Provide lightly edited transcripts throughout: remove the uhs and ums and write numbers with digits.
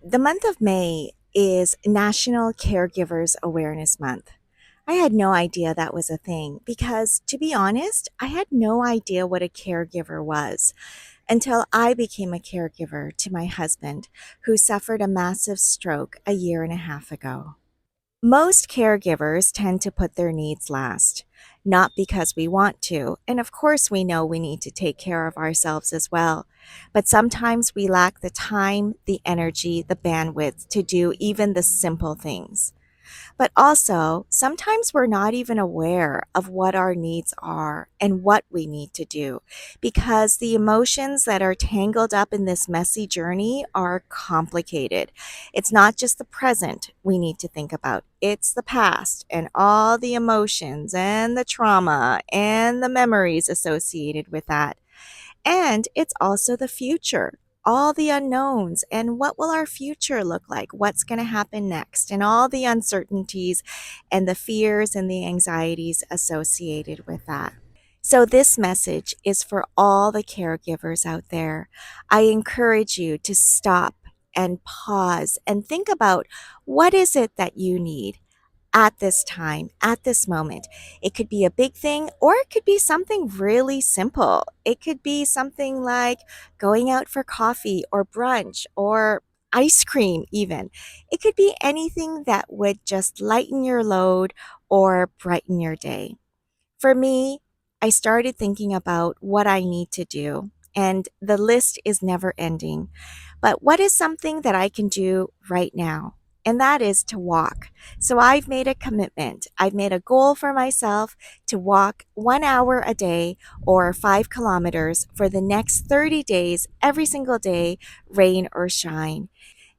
The month of May is National Caregivers Awareness Month. I had no idea that was a thing because, to be honest, I had no idea what a caregiver was until I became a caregiver to my husband, who suffered a massive stroke a year and a half ago. Most caregivers tend to put their needs last, not because we want to, and of course we know we need to take care of ourselves as well, but sometimes we lack the time, the energy, the bandwidth to do even the simple things. But also, sometimes we're not even aware of what our needs are and what we need to do because the emotions that are tangled up in this messy journey are complicated. It's not just the present we need to think about, it's the past and all the emotions and the trauma and the memories associated with that. And it's also the future, all the unknowns, and what will our future look like? What's going to happen next? And all the uncertainties and the fears and the anxieties associated with that. So, this message is for all the caregivers out there. I encourage you to stop and pause and think about what is it that you need at this time, at this moment. It could be a big thing or it could be something really simple. It could be something like going out for coffee or brunch or ice cream, even. It could be anything that would just lighten your load or brighten your day. For me, I started thinking about what I need to do, and the list is never ending. But what is something that I can do right now? And that is to walk. So I've made a commitment. I've made a goal for myself to walk 1 hour a day or 5 kilometers for the next 30 days, every single day, rain or shine.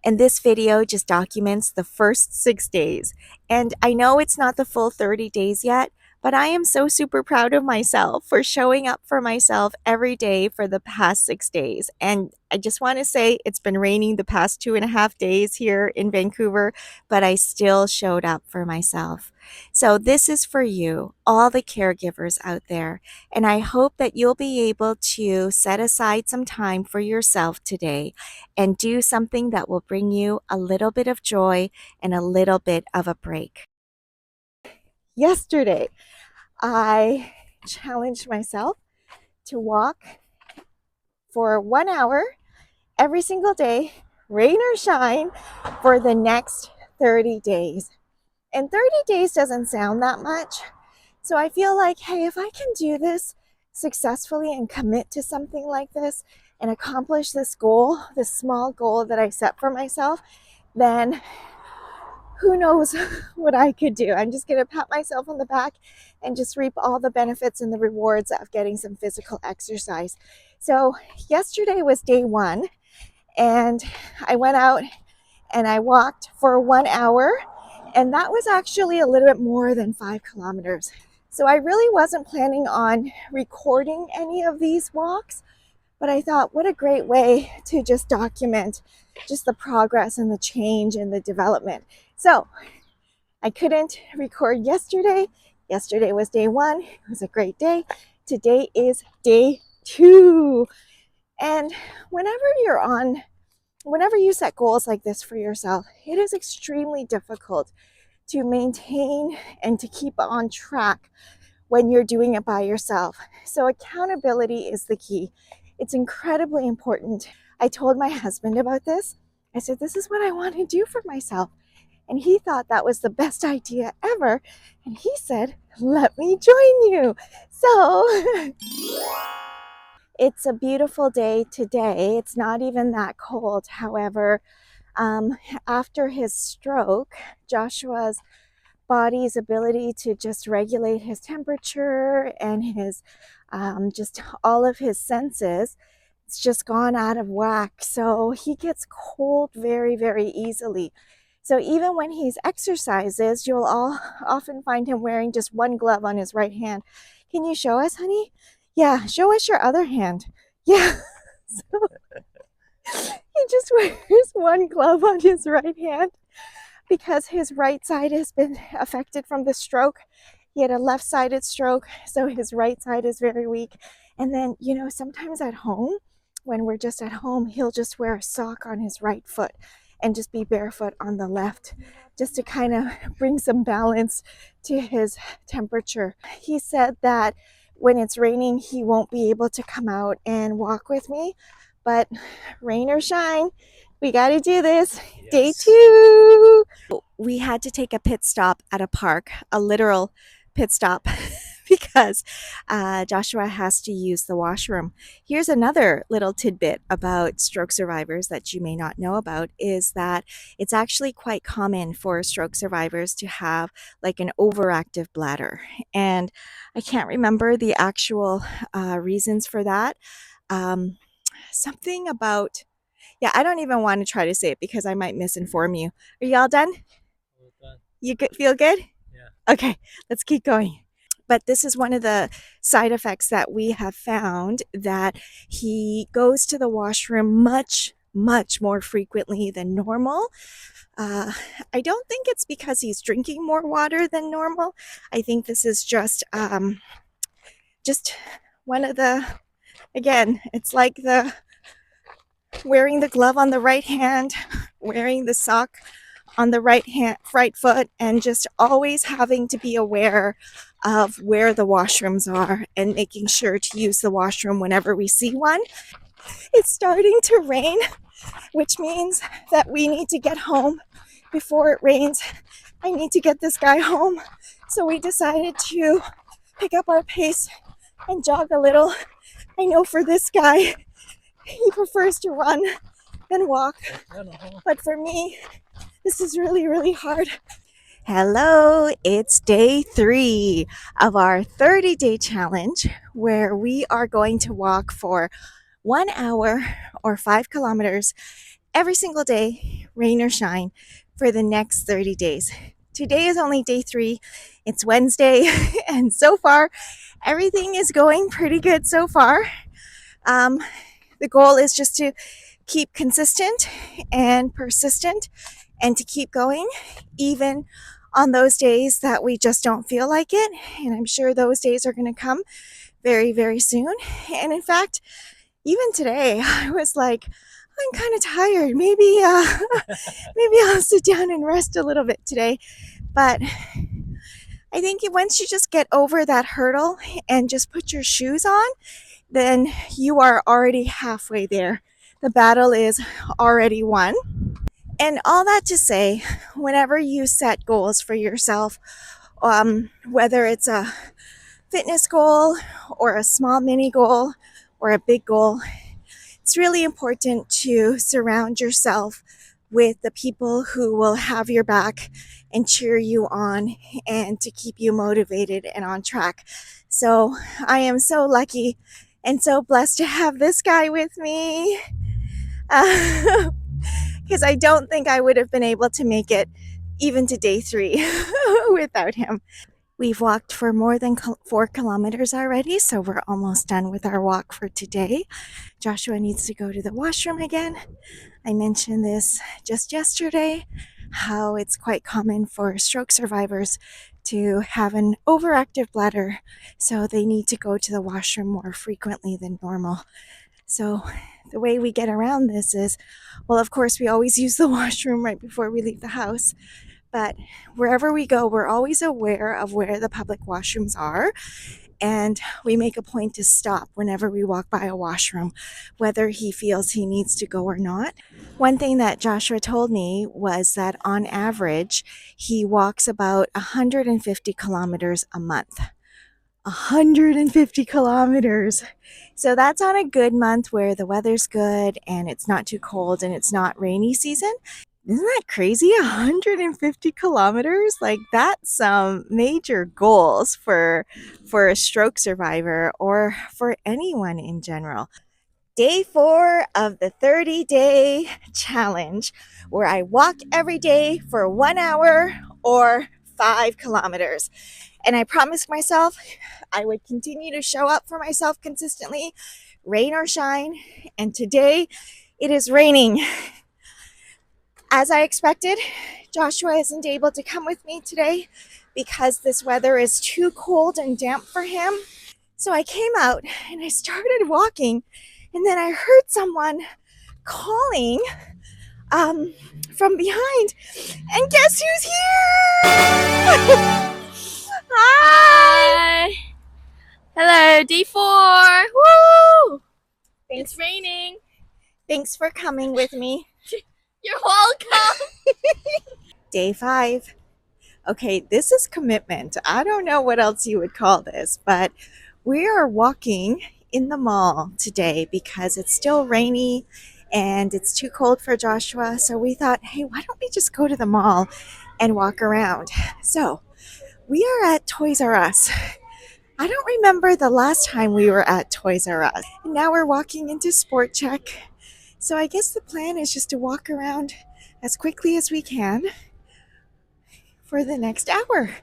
And this video just documents the first 6 days. And I know it's not the full 30 days yet, but I am so super proud of myself for showing up for myself every day for the past 6 days. And I just want to say it's been raining the past 2.5 days here in Vancouver, but I still showed up for myself. So this is for you, all the caregivers out there. And I hope that you'll be able to set aside some time for yourself today and do something that will bring you a little bit of joy and a little bit of a break. Yesterday, I challenged myself to walk for 1 hour every single day, rain or shine, for the next 30 days. And 30 days doesn't sound that much. So I feel like, hey, if I can do this successfully and commit to something like this and accomplish this goal, this small goal that I set for myself, then who knows what I could do. I'm just going to pat myself on the back and just reap all the benefits and the rewards of getting some physical exercise. So yesterday was day one, and I went out and I walked for 1 hour, and that was actually a little bit more than 5 kilometers. So I really wasn't planning on recording any of these walks, but I thought, what a great way to just document just the progress and the change and the development. So I couldn't record yesterday. Yesterday was day one. It was a great day. Today is day two. And whenever you set goals like this for yourself, it is extremely difficult to maintain and to keep on track when you're doing it by yourself. So accountability is the key. It's incredibly important. I told my husband about this. I said, this is what I want to do for myself. And he thought that was the best idea ever. And he said, let me join you. So it's a beautiful day today. It's not even that cold. However, after his stroke, Joshua's body's ability to just regulate his temperature and his just all of his senses, it's just gone out of whack. So he gets cold very, very easily. So even when he's exercises, you'll often find him wearing just one glove on his right hand. Can you show us, honey? Yeah, show us your other hand. Yeah. So he just wears one glove on his right hand because his right side has been affected from the stroke. He had a left-sided stroke, so his right side is very weak. And then, sometimes at home, when we're just at home, he'll just wear a sock on his right foot. and just be barefoot on the left, just to kind of bring some balance to his temperature. He said that when it's raining, he won't be able to come out and walk with me, but rain or shine, we got to do this. Yes. Day 2. We had to take a pit stop at a park, a literal pit stop, because Joshua has to use the washroom. Here's another little tidbit about stroke survivors that you may not know about, is that it's actually quite common for stroke survivors to have like an overactive bladder. And I can't remember the actual reasons for that. Something about, yeah, I don't even want to try to say it because I might misinform you. Are you all done? You feel good? Yeah. Okay, let's keep going. But this is one of the side effects that we have found, that he goes to the washroom much more frequently than normal. I don't think it's because he's drinking more water than normal. I think this is just one of the, again, it's like the wearing the glove on the right hand, wearing the sock on the right foot, and just always having to be aware of where the washrooms are and making sure to use the washroom whenever we see one. It's starting to rain, which means that we need to get home before it rains. I need to get this guy home. So we decided to pick up our pace and jog a little. I know for this guy, he prefers to run than walk. But for me, this is really hard. Hello, it's day 3 of our 30-day challenge, where we are going to walk for 1 hour or 5 kilometers every single day, rain or shine, for the next 30 days. Today is only day 3. It's Wednesday, and so far, everything is going pretty good so far. The goal is just to keep consistent and persistent, and to keep going even on those days that we just don't feel like it. And I'm sure those days are going to come very soon. And in fact, even today, I was like, I'm kind of tired. Maybe I'll sit down and rest a little bit today. But I think once you just get over that hurdle and just put your shoes on, then you are already halfway there. The battle is already won. And all that to say, whenever you set goals for yourself, whether it's a fitness goal or a small mini goal or a big goal, it's really important to surround yourself with the people who will have your back and cheer you on and to keep you motivated and on track. So I am so lucky and so blessed to have this guy with me. Because I don't think I would have been able to make it even to day 3 without him. We've walked for more than 4 kilometers already, so we're almost done with our walk for today. Joshua needs to go to the washroom again. I mentioned this just yesterday, how it's quite common for stroke survivors to have an overactive bladder, so they need to go to the washroom more frequently than normal. So the way we get around this is, well, of course, we always use the washroom right before we leave the house. But wherever we go, we're always aware of where the public washrooms are. And we make a point to stop whenever we walk by a washroom, whether he feels he needs to go or not. One thing that Joshua told me was that on average, he walks about 150 kilometers a month. 150 kilometers. So that's on a good month where the weather's good and it's not too cold and it's not rainy season. Isn't that crazy? 150 kilometers? Like, that's some major goals for a stroke survivor or for anyone in general. Day 4 of the 30-day challenge, where I walk every day for 1 hour or 5 kilometers. And I promised myself I would continue to show up for myself consistently, rain or shine. And today it is raining. As I expected, Joshua isn't able to come with me today because this weather is too cold and damp for him. So I came out and I started walking, and then I heard someone calling from behind. And guess who's here? Hi! Hi. Hello, D4. Woo! Thanks, It's raining. thanks for coming with me. You're welcome. Day 5. Okay, this is commitment. I don't know what else you would call this, but we are walking in the mall today because it's still rainy and it's too cold for Joshua. So we thought, hey, why don't we just go to the mall and walk around? So we are at Toys R Us. I don't remember the last time we were at Toys R Us. And now we're walking into Sport Check. So I guess the plan is just to walk around as quickly as we can for the next hour.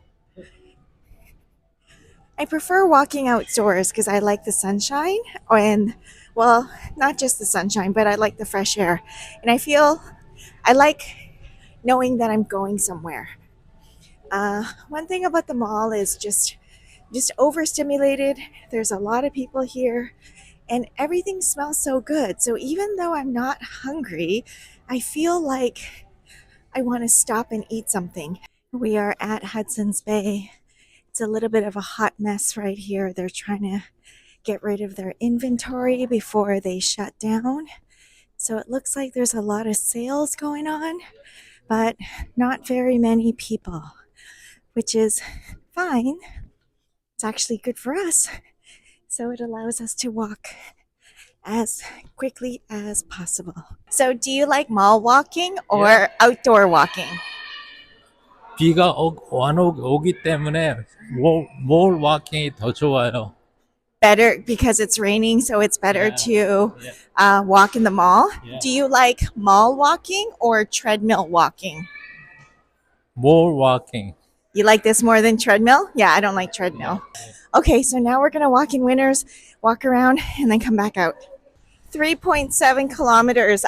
I prefer walking outdoors because I like the sunshine and, well, not just the sunshine, but I like the fresh air. And I like knowing that I'm going somewhere. One thing about the mall is just overstimulated. There's a lot of people here and everything smells so good. So even though I'm not hungry, I feel like I want to stop and eat something. We are at Hudson's Bay. It's a little bit of a hot mess right here. They're trying to get rid of their inventory before they shut down. So it looks like there's a lot of sales going on, but not very many people, which is fine. It's actually good for us. So it allows us to walk as quickly as possible. So do you like mall walking or Yeah. outdoor walking? 비가 오기 때문에 뭘 워킹이 더 좋아요. Better because it's raining, so it's better Yeah. to Yeah. walk in the mall. Yeah. Do you like mall walking or treadmill walking? More walking. You like this more than treadmill? Yeah, I don't like treadmill. Yeah. Okay, so now we're gonna walk in Winners, walk around, and then come back out. 3.7 kilometers.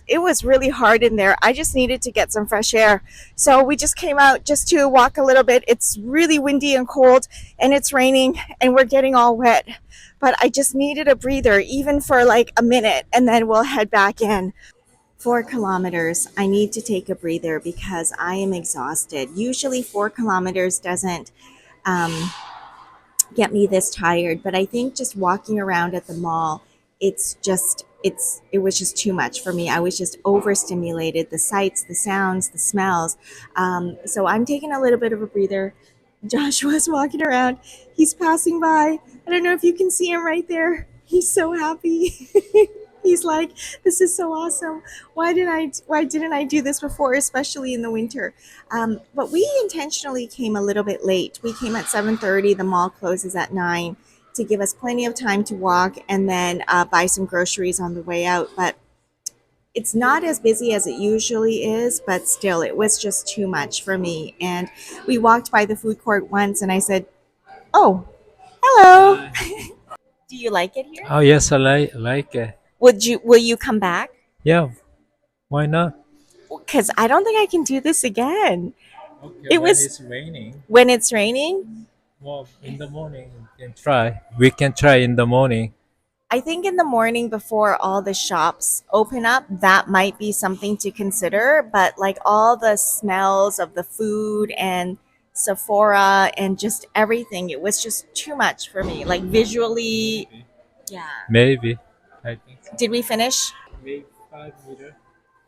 It was really hard in there. I just needed to get some fresh air. So we just came out just to walk a little bit. It's really windy and cold and it's raining and we're getting all wet. But I just needed a breather, even for like a minute, and then we'll head back in. 4 kilometers. I need to take a breather because I am exhausted. Usually 4 kilometers doesn't get me this tired, but I think just walking around at the mall, it was just too much for me. I was just overstimulated. The sights, the sounds, the smells. So I'm taking a little bit of a breather. Joshua's walking around. He's passing by. I don't know if you can see him right there. He's so happy. He's like, this is so awesome. Why didn't I do this before, especially in the winter? But we intentionally came a little bit late. We came at 7:30. The mall closes at 9 to give us plenty of time to walk and then buy some groceries on the way out. But it's not as busy as it usually is, but still, it was just too much for me. And we walked by the food court once, and I said, "Oh, hello. Do you like it here? Oh yes, I like it. Will you come back? Yeah, why not? Because I don't think I can do this again. Okay, It when was it's raining, when it's raining. well, in the morning we can try. We can try in the morning. I think in the morning before all the shops open up, that might be something to consider. But like all the smells of the food and Sephora and just everything, it was just too much for me. Like visually, yeah. Maybe. I think so. Did we finish? Maybe 5 meter.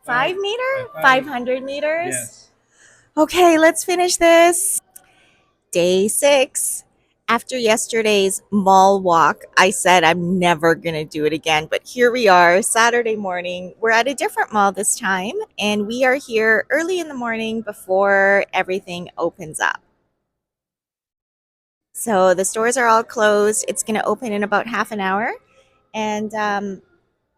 5 meter? 5. 500 meters? Yes. Okay, let's finish this. Day 6. After yesterday's mall walk, I said I'm never going to do it again. But here we are, Saturday morning. We're at a different mall this time, and we are here early in the morning before everything opens up. So the stores are all closed. It's going to open in about half an hour. And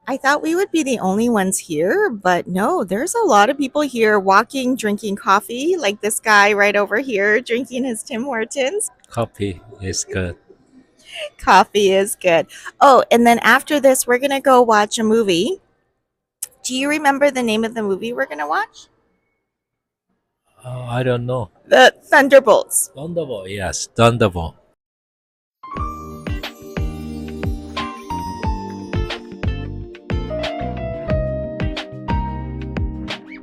I thought we would be the only ones here, but no, there's a lot of people here walking, drinking coffee, like this guy right over here drinking his Tim Hortons. Coffee is good. Coffee is good. Oh, and then after this, we're going to go watch a movie. Do you remember the name of the movie we're going to watch? I don't know. The Thunderbolts. Thunderbolt. Yes, Thunderbolt.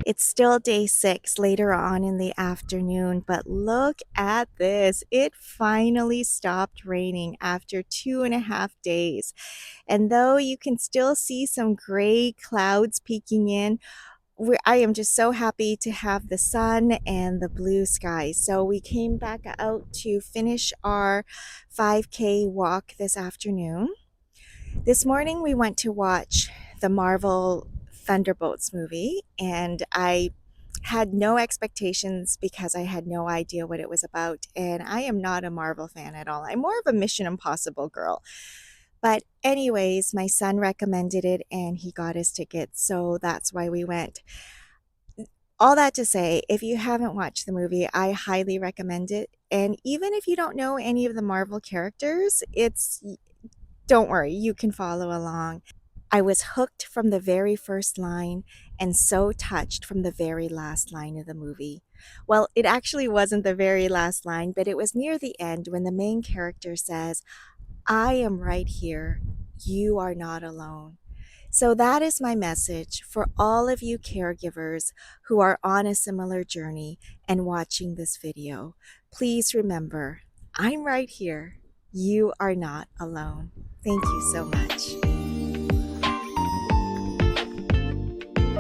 It's still day 6 later on in the afternoon, but look at this. It finally stopped raining after 2.5 days. And though you can still see some gray clouds peeking in, I am just so happy to have the sun and the blue sky. So we came back out to finish our 5K walk this afternoon. This morning we went to watch the Marvel Thunderbolts movie, and I had no expectations because I had no idea what it was about. And I am not a Marvel fan at all. I'm more of a Mission Impossible girl. But, anyways, my son recommended it and he got his tickets. So that's why we went. All that to say, if you haven't watched the movie, I highly recommend it. And even if you don't know any of the Marvel characters, don't worry, you can follow along. I was hooked from the very first line and so touched from the very last line of the movie. Well, it actually wasn't the very last line, but it was near the end when the main character says, I am right here. You are not alone. So, that is my message for all of you caregivers who are on a similar journey and watching this video. Please remember, I'm right here. You are not alone. Thank you so much.